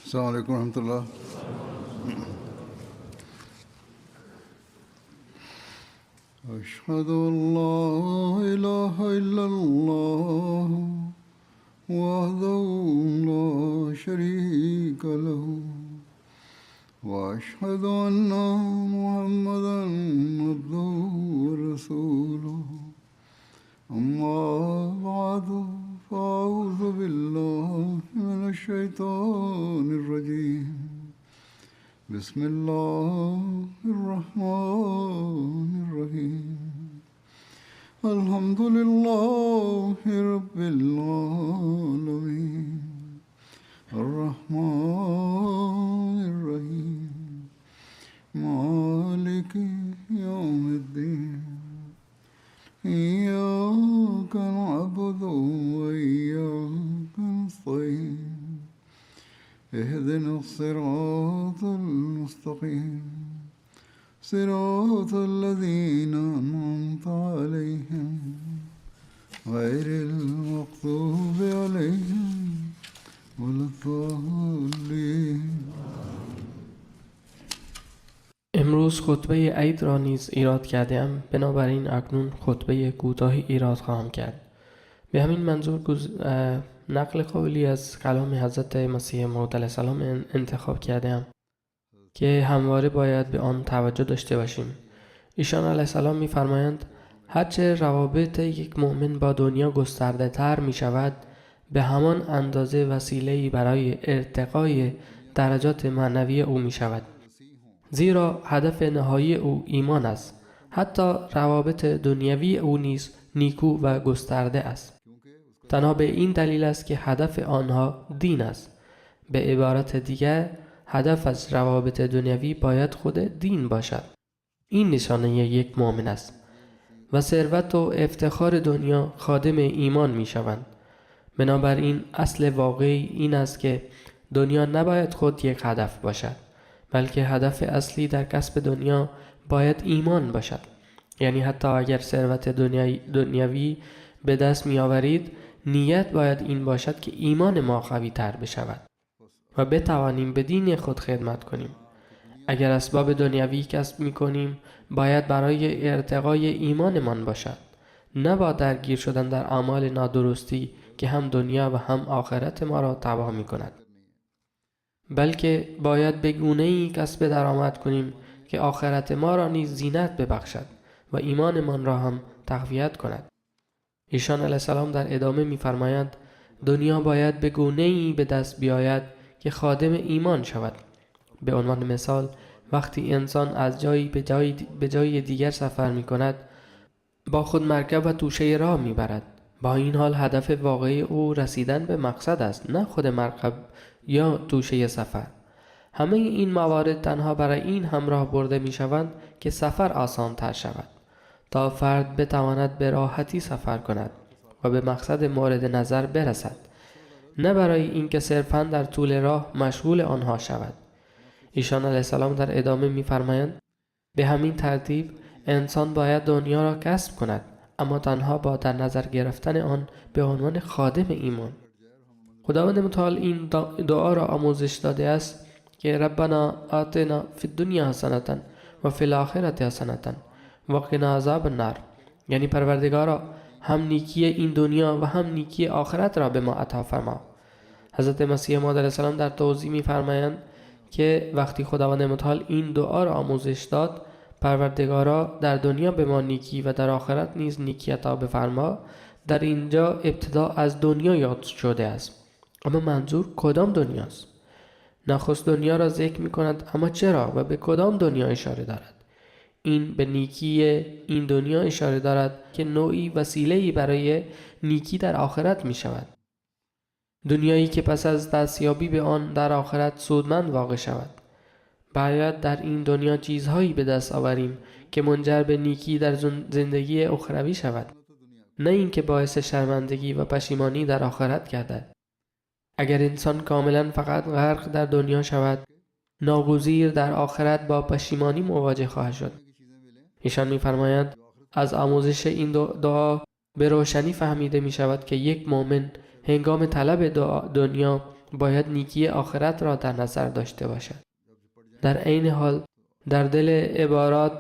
السلام عليكم ورحمة الله. أشهد أن لا إله إلا الله وحده لا شريك له وأشهد أن محمدا عبده ورسوله. أما بعد فأعوذ بالله من الشيطان الرجيم. بسم الله الرحمن الرحيم. الحمد لله رب العالمين الرحمن الرحيم مالك يوم الدين. إياك نعبد وإياك نستعين. اهدنا الصراط المستقيم صراط الذين أنعمت عليهم غير المغضوب عليهم ولا الضالين. امروز خطبه عید را نیز ایراد کرده‌ام، بنابراین اکنون خطبه کوتاهی ایراد خواهم کرد. به همین منظور نقل قولی از کلام حضرت مسیح موعود علیه السلام انتخاب کرده‌ام که همواره باید به آن توجه داشته باشیم. ایشان علیه السلام می‌فرمایند هرچه روابط یک مؤمن با دنیا گسترده تر می شود، به همان اندازه وسیله‌ای برای ارتقای درجات معنوی او می شود. زیرا هدف نهایی او ایمان است. حتی روابط دنیوی او نیز نیکو و گسترده است. تنها به این دلیل است که هدف آنها دین است. به عبارت دیگر، هدف از روابط دنیوی باید خود دین باشد. این نشانه یک مؤمن است. و ثروت و افتخار دنیا خادم ایمان می شوند. بنابراین اصل واقعی این است که دنیا نباید خود یک هدف باشد، بلکه هدف اصلی در کسب دنیا باید ایمان باشد. یعنی حتی اگر ثروت دنیوی به دست می آورید، نیت باید این باشد که ایمان ما قوی تر بشود و بتوانیم به دین خود خدمت کنیم. اگر اسباب دنیوی کسب می کنیم، باید برای ارتقای ایمانمان باشد، نه با درگیر شدن در اعمال نادرستی که هم دنیا و هم آخرت ما را تباه می کند. بلکه باید به گونه‌ای کسب درآمد کنیم که آخرت ما را نیز زینت ببخشد و ایمانمان را هم تقویت کند. ایشان علیه السلام در ادامه می‌فرمایند دنیا باید به گونه‌ای به دست بیاید که خادم ایمان شود. به عنوان مثال، وقتی انسان از جایی به جای دیگر سفر می‌کند، با خود مرکب و توشه راه می‌برد. با این حال هدف واقعی او رسیدن به مقصد است، نه خود مرکب یا توشه سفر. همه این موارد تنها برای این همراه برده می‌شوند که سفر آسان تر شود، تا فرد بتواند به راحتی سفر کند و به مقصد مورد نظر برسد، نه برای اینکه صرفاً در طول راه مشغول آنها شود. ایشان علیه السلام در ادامه می‌فرمایند به همین ترتیب انسان باید دنیا را کسب کند، اما تنها با در نظر گرفتن آن به عنوان خادم ایمان. خداوند متعال این دعا را آموزش داده است که ربنا آتنا فی الدنیا حسنة و فی الآخرة حسنة و قنا عذاب النار. یعنی پروردگارا، هم نیکی این دنیا و هم نیکی آخرت را به ما عطا فرما. حضرت مسیح موعود علیه السلام در توضیح می‌فرمایند که وقتی خداوند متعال این دعا را آموزش داد، پروردگارا در دنیا به ما نیکی و در آخرت نیز نیکی عطا بفرما، در اینجا ابتدا از دنیا یاد شده است. اما منظور کدام دنیاست؟ نخست دنیا را ذکر می کند، اما چرا و به کدام دنیا اشاره دارد؟ این به نیکی این دنیا اشاره دارد که نوعی وسیله‌ای برای نیکی در آخرت می شود. دنیایی که پس از دستیابی به آن در آخرت سودمند واقع شود. باید در این دنیا چیزهایی به دست آوریم که منجر به نیکی در زندگی اخروی شود، نه اینکه باعث شرمندگی و پشیمانی در آخرت گردد. اگر انسان کاملا فقط غرق در دنیا شود، ناگزیر در آخرت با پشیمانی مواجه خواهد شد. ایشان می‌فرمایند از آموزش این دعا به روشنی فهمیده می شود که یک مؤمن هنگام طلب دنیا باید نیکی آخرت را در نظر داشته باشد. در عین حال در دل عبارات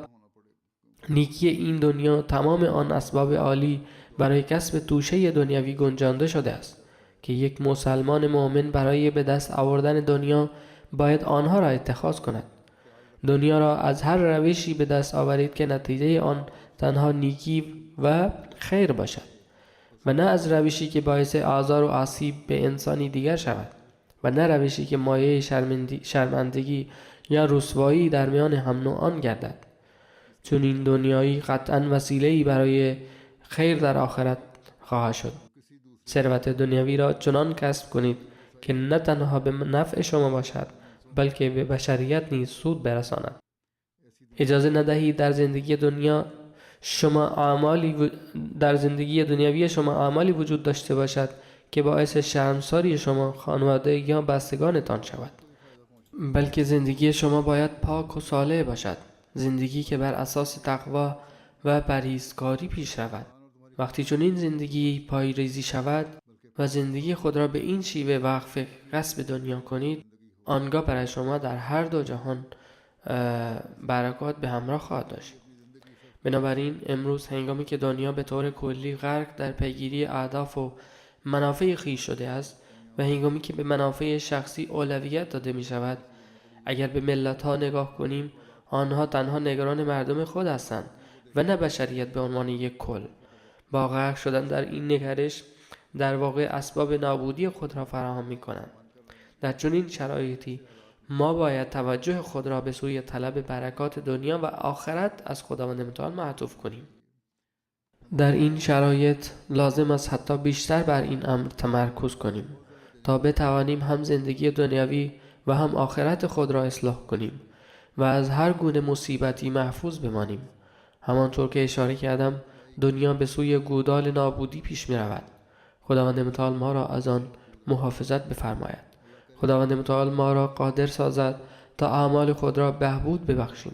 نیکی این دنیا تمام آن اسباب عالی برای کسب توشه دنیوی گنجانده شده است که یک مسلمان مؤمن برای به دست آوردن دنیا باید آنها را اتخاذ کند. دنیا را از هر روشی به دست آورید که نتیجه آن تنها نیکی و خیر باشد و نه از روشی که باعث آزار و آسیب به انسانی دیگر شود و نه روشی که مایه شرمندگی یا رسوایی در میان هم نوعان گردد. چون این دنیایی قطعاً وسیله‌ای برای خیر در آخرت خواهد شد. ثروت دنیوی را چنان کسب کنید که نه تنها به نفع شما باشد بلکه به بشریت نیز سود برساند. اجازه ندهید در زندگی دنیوی شما اعمالی وجود داشته باشد که باعث شرمساری شما، خانواده یا بستگانتان شود. بلکه زندگی شما باید پاک و صالح باشد، زندگی که بر اساس تقوا و پرهیزکاری پیش رود. وقتی چون این زندگی پایه‌ریزی شود و زندگی خود را به این شیوه وقف کسب دنیا کنید، آنگاه برای شما در هر دو جهان برکات به همراه خواهد داشت. بنابراین امروز هنگامی که دنیا به طور کلی غرق در پیگیری اهداف و منافع خویش شده است و هنگامی که به منافع شخصی اولویت داده می شود، اگر به ملت ها نگاه کنیم، آنها تنها نگران مردم خود هستند و نه بشریت به عنوان یک کل. با غرق شدن در این نگرش در واقع اسباب نابودی خود را فراهم می کنند. در چنین شرایطی ما باید توجه خود را به سوی طلب برکات دنیا و آخرت از خداوند متعال معطوف کنیم. در این شرایط لازم است حتی بیشتر بر این امر تمرکز کنیم تا بتوانیم هم زندگی دنیوی و هم آخرت خود را اصلاح کنیم و از هر گونه مصیبتی محفوظ بمانیم. همانطور که اشاره کردم، دنیا به سوی گودال نابودی پیش می رود. خداوند متعال ما را از آن محافظت بفرماید. خداوند متعال ما را قادر سازد تا اعمال خود را بهبود ببخشیم.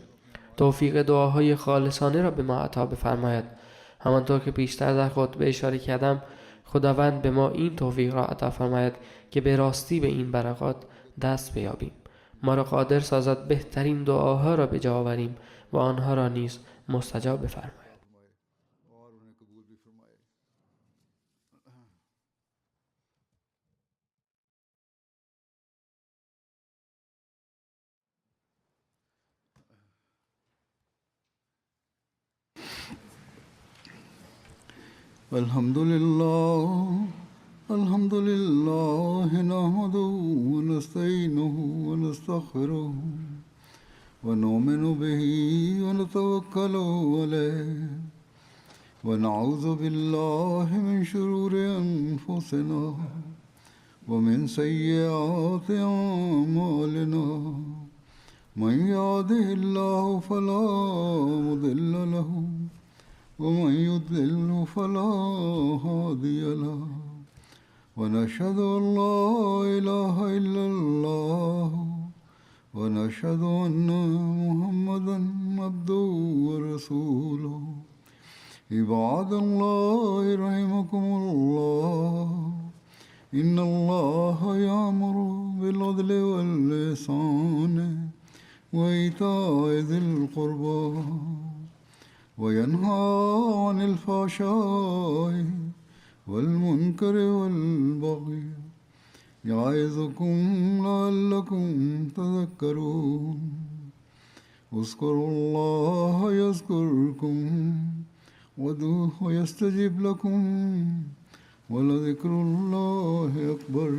توفیق دعاهای خالصانه را به ما عطا بفرماید. همانطور که پیشتر در خطبه اشاره کردم، خداوند به ما این توفیق را عطا فرماید که به راستی به این برکات دست بیابیم. ما را قادر سازد بهترین دعاها را به جا آوریم و آنها را نیز مستجاب بفرماید. الحمد لله نحمده ونستعينه ونستغفره ونؤمن به ونتوكل عليه ونعوذ بالله من شرور أنفسنا ومن سيئات أعمالنا من يهده الله فلا مضل له ومن يضلل فلا هادي له ونشهد أن لا إله إلا الله ونشهد أن محمدا عبده ورسوله عباد الله رحمكم الله إن الله يأمر بالعدل والإحسان وإيتاء ذي القربى وينهى عن الفحشاء والمنكر والبغي يعظكم لعلكم تذكرون اذكروا الله يذكركم وادعوه يستجب لكم ولذكر الله أكبر